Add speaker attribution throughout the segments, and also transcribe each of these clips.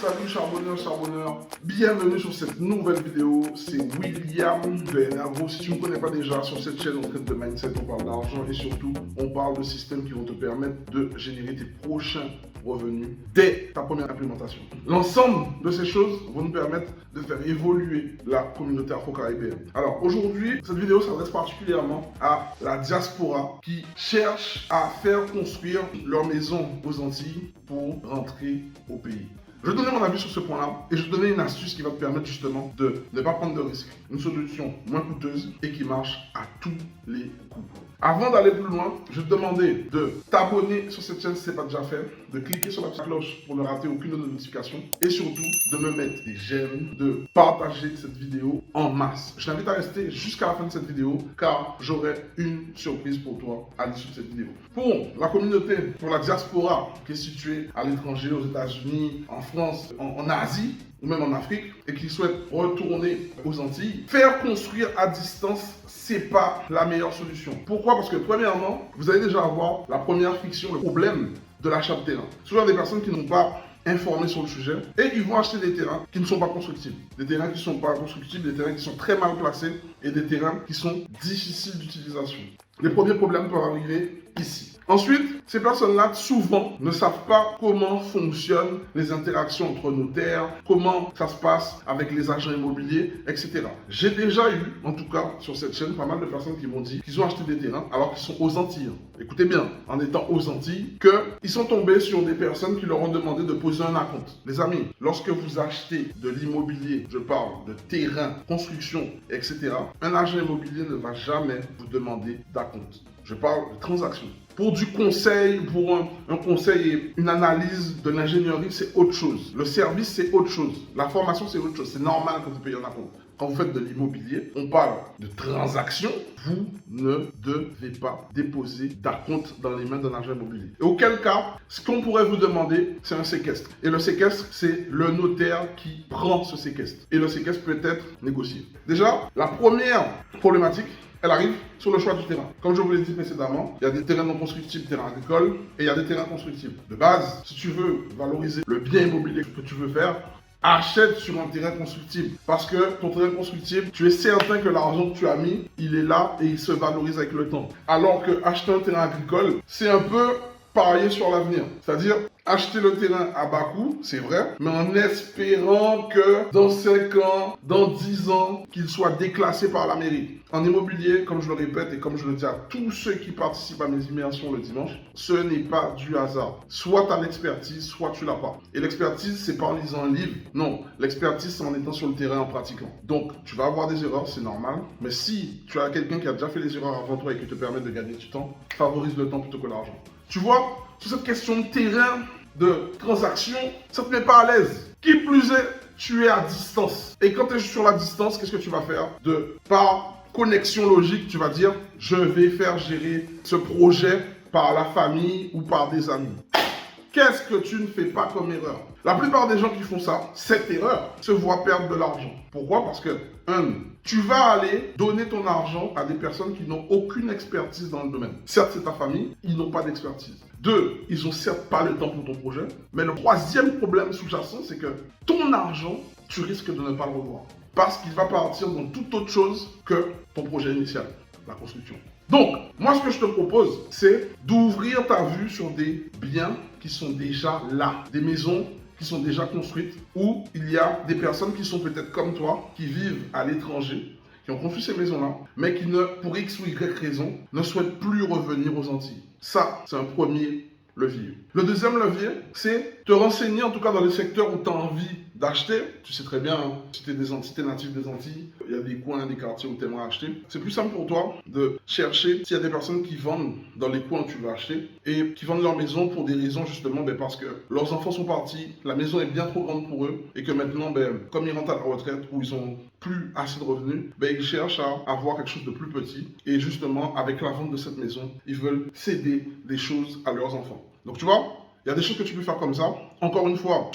Speaker 1: Salut charbonneurs, bienvenue sur cette nouvelle vidéo, c'est William de Energo. Si tu ne me connais pas déjà, sur cette chaîne on traite de mindset, on parle d'argent et surtout on parle de systèmes qui vont te permettre de générer tes prochains revenus dès ta première implémentation. L'ensemble de ces choses vont nous permettre de faire évoluer la communauté afro-caribéenne. Alors aujourd'hui, cette vidéo s'adresse particulièrement à la diaspora qui cherche à faire construire leur maison aux Antilles pour rentrer au pays. Je vais donner mon avis sur ce point-là et je vais donner une astuce qui va te permettre justement de ne pas prendre de risques. Une solution moins coûteuse et qui marche à tous les coups. Avant d'aller plus loin, je vais te demander de t'abonner sur cette chaîne si ce n'est pas déjà fait, de cliquer sur la petite cloche pour ne rater aucune de nos notifications et surtout de me mettre des j'aime, de partager cette vidéo en masse. Je t'invite à rester jusqu'à la fin de cette vidéo car j'aurai une surprise pour toi à l'issue de cette vidéo. Pour la communauté, pour la diaspora qui est située à l'étranger, aux États-Unis, en France, en Asie ou même en Afrique et qui souhaitent retourner aux Antilles, faire construire à distance, c'est pas la meilleure solution. Pourquoi? Parce que premièrement, vous allez déjà avoir la première friction, le problème de l'achat de terrain. Souvent des personnes qui n'ont pas informés sur le sujet et ils vont acheter des terrains qui ne sont pas constructibles. Des terrains qui ne sont pas constructibles, des terrains qui sont très mal placés et des terrains qui sont difficiles d'utilisation. Les premiers problèmes peuvent arriver ici. Ensuite, ces personnes-là, souvent, ne savent pas comment fonctionnent les interactions entre notaires, comment ça se passe avec les agents immobiliers, etc. J'ai déjà eu, en tout cas, sur cette chaîne, pas mal de personnes qui m'ont dit qu'ils ont acheté des terrains alors qu'ils sont aux Antilles. Écoutez bien, en étant aux Antilles, qu'ils sont tombés sur des personnes qui leur ont demandé de poser un acompte. Les amis, lorsque vous achetez de l'immobilier, je parle de terrain, construction, etc., un agent immobilier ne va jamais vous demander d'acompte. Je parle de transaction. Pour du conseil, pour un conseil et une analyse de l'ingénierie, c'est autre chose. Le service, c'est autre chose. La formation, c'est autre chose. C'est normal que vous payiez un acompte. Quand vous faites de l'immobilier, on parle de transaction. Vous ne devez pas déposer d'acompte dans les mains d'un agent immobilier. Et auquel cas, ce qu'on pourrait vous demander, c'est un séquestre. Et le séquestre, c'est le notaire qui prend ce séquestre. Et le séquestre peut être négocié. Déjà, la première problématique, elle arrive sur le choix du terrain. Comme je vous l'ai dit précédemment, il y a des terrains non constructibles, terrains agricoles, et il y a des terrains constructibles. De base, si tu veux valoriser le bien immobilier que tu veux faire, achète sur un terrain constructible. Parce que ton terrain constructible, tu es certain que l'argent que tu as mis, il est là et il se valorise avec le temps. Alors que acheter un terrain agricole, c'est un peu parier sur l'avenir. C'est-à-dire acheter le terrain à bas coût, c'est vrai, mais en espérant que dans 5 ans, dans 10 ans, qu'il soit déclassé par la mairie. En immobilier, comme je le répète et comme je le dis à tous ceux qui participent à mes immersions le dimanche, ce n'est pas du hasard. Soit tu as l'expertise, soit tu l'as pas. Et l'expertise, c'est pas en lisant un livre. Non, l'expertise, c'est en étant sur le terrain, en pratiquant. Donc, tu vas avoir des erreurs, c'est normal. Mais si tu as quelqu'un qui a déjà fait les erreurs avant toi et qui te permet de gagner du temps, favorise le temps plutôt que l'argent. Tu vois, sur cette question de terrain, de transaction, ça ne te met pas à l'aise. Qui plus est, tu es à distance. Et quand tu es sur la distance, qu'est-ce que tu vas faire? Par connexion logique, tu vas dire, je vais faire gérer ce projet par la famille ou par des amis. Qu'est-ce que tu ne fais pas comme erreur? La plupart des gens qui font ça, cette erreur, se voient perdre de l'argent. Pourquoi? Parce que, tu vas aller donner ton argent à des personnes qui n'ont aucune expertise dans le domaine. Certes, c'est ta famille, ils n'ont pas d'expertise. 2, ils n'ont certes pas le temps pour ton projet. Mais le troisième problème sous-jacent, c'est que ton argent, tu risques de ne pas le revoir. Parce qu'il va partir dans toute autre chose que ton projet initial, la construction. Donc, moi, ce que je te propose, c'est d'ouvrir ta vue sur des biens qui sont déjà là, des maisons qui sont déjà construites, où il y a des personnes qui sont peut-être comme toi, qui vivent à l'étranger, qui ont construit ces maisons-là, mais qui, pour X ou Y raison, ne souhaitent plus revenir aux Antilles. Ça, c'est un premier levier. Le deuxième levier, c'est te renseigner, en tout cas dans les secteurs où tu as envie d'acheter. Tu sais très bien, si tu es natif des Antilles, il y a des coins, des quartiers où tu aimerais acheter. C'est plus simple pour toi de chercher s'il y a des personnes qui vendent dans les coins où tu veux acheter et qui vendent leur maison pour des raisons justement parce que leurs enfants sont partis, la maison est bien trop grande pour eux et que maintenant, comme ils rentrent à la retraite ou ils ont plus assez de revenus, ils cherchent à avoir quelque chose de plus petit et justement avec la vente de cette maison, ils veulent céder des choses à leurs enfants. Donc tu vois, il y a des choses que tu peux faire comme ça. Encore une fois,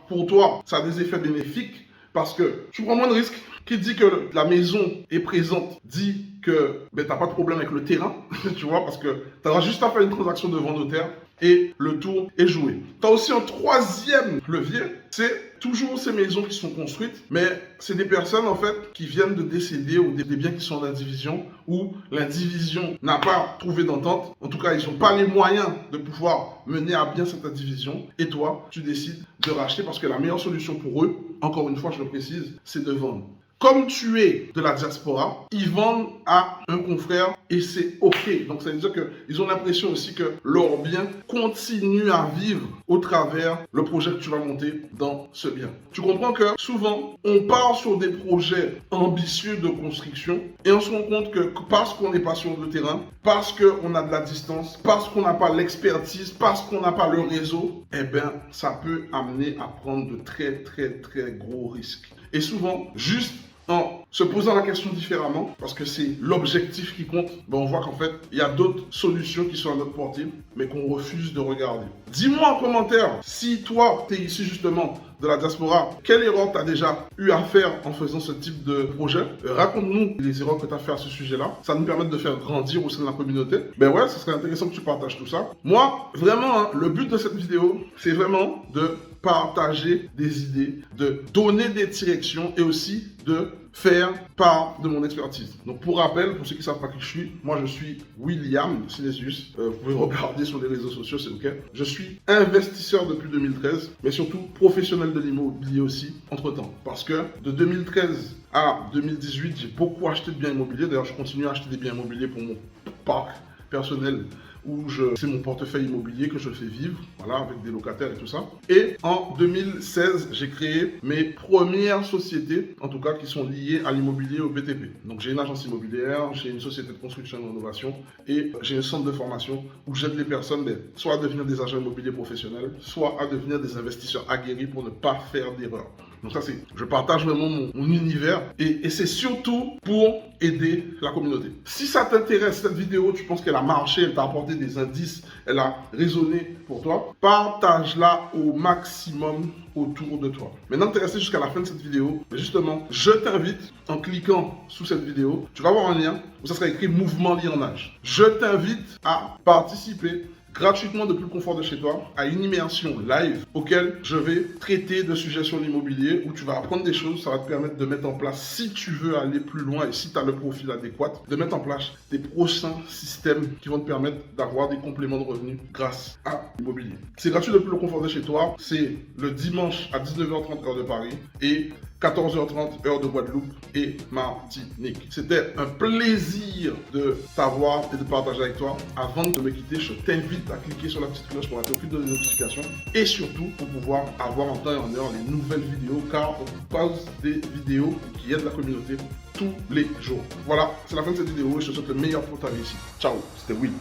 Speaker 1: pour toi, ça a des effets bénéfiques parce que tu prends moins de risques. Qui dit que la maison est présente dit que tu n'as pas de problème avec le terrain, tu vois, parce que tu auras juste à faire une transaction devant notaire et le tour est joué. Tu as aussi un troisième levier, c'est toujours ces maisons qui sont construites, mais c'est des personnes en fait qui viennent de décéder ou des biens qui sont en indivision où l'indivision n'a pas trouvé d'entente. En tout cas, ils n'ont pas les moyens de pouvoir mener à bien cette indivision. Et toi, tu décides de racheter parce que la meilleure solution pour eux, encore une fois, je le précise, c'est de vendre. Comme tu es de la diaspora, ils vendent à un confrère et c'est OK. Donc ça veut dire qu'ils ont l'impression aussi que leur bien continue à vivre au travers le projet que tu vas monter dans ce bien. Tu comprends que souvent, on part sur des projets ambitieux de construction et on se rend compte que parce qu'on n'est pas sur le terrain, parce qu'on a de la distance, parce qu'on n'a pas l'expertise, parce qu'on n'a pas le réseau, eh bien, ça peut amener à prendre de très, très, très gros risques. Et souvent, juste en se posant la question différemment, parce que c'est l'objectif qui compte, ben on voit qu'en fait, il y a d'autres solutions qui sont à notre portée, mais qu'on refuse de regarder. Dis-moi en commentaire, si toi, tu es issu justement de la diaspora, quelle erreur tu as déjà eu à faire en faisant ce type de projet? Raconte-nous les erreurs que tu as fait à ce sujet-là. Ça nous permet de faire grandir au sein de la communauté. Ben ouais, ce serait intéressant que tu partages tout ça. Moi, vraiment, hein, le but de cette vidéo, c'est vraiment de partager des idées, de donner des directions et aussi de faire part de mon expertise. Donc pour rappel, pour ceux qui ne savent pas qui je suis, moi je suis William Synesius. Vous pouvez regarder sur les réseaux sociaux, c'est OK. Je suis investisseur depuis 2013, mais surtout professionnel de l'immobilier aussi entre-temps. Parce que de 2013 à 2018, j'ai beaucoup acheté de biens immobiliers. D'ailleurs, je continue à acheter des biens immobiliers pour mon parc personnel où c'est mon portefeuille immobilier que je fais vivre, voilà, avec des locataires et tout ça. Et en 2016, j'ai créé mes premières sociétés, en tout cas qui sont liées à l'immobilier au BTP. Donc j'ai une agence immobilière, j'ai une société de construction et de rénovation et j'ai un centre de formation où j'aide les personnes soit à devenir des agents immobiliers professionnels, soit à devenir des investisseurs aguerris pour ne pas faire d'erreurs. Donc ça je partage vraiment mon univers et c'est surtout pour aider la communauté. Si ça t'intéresse, cette vidéo, tu penses qu'elle a marché, elle t'a apporté des indices, elle a résonné pour toi, partage-la au maximum autour de toi. Maintenant que tu es resté jusqu'à la fin de cette vidéo, justement, je t'invite, en cliquant sous cette vidéo, tu vas avoir un lien où ça sera écrit Mouvement Liernage. Je t'invite à participer gratuitement depuis le confort de chez toi à une immersion live auquel je vais traiter de sujets sur l'immobilier où tu vas apprendre des choses, ça va te permettre de mettre en place, si tu veux aller plus loin et si tu as le profil adéquat, de mettre en place des prochains systèmes qui vont te permettre d'avoir des compléments de revenus grâce à l'immobilier. C'est gratuit depuis le confort de chez toi, c'est le dimanche à 19h30 heure de Paris et 14h30 heure de Guadeloupe et Martinique. C'était un plaisir de t'avoir et de partager avec toi. Avant de me quitter, je t'invite à cliquer sur la petite cloche pour être au fil de notifications et surtout pour pouvoir avoir en temps et en heure les nouvelles vidéos car on pose des vidéos qui aident la communauté tous les jours. Voilà, c'est la fin de cette vidéo et je te souhaite le meilleur pour ta réussite. Ciao, c'était Will.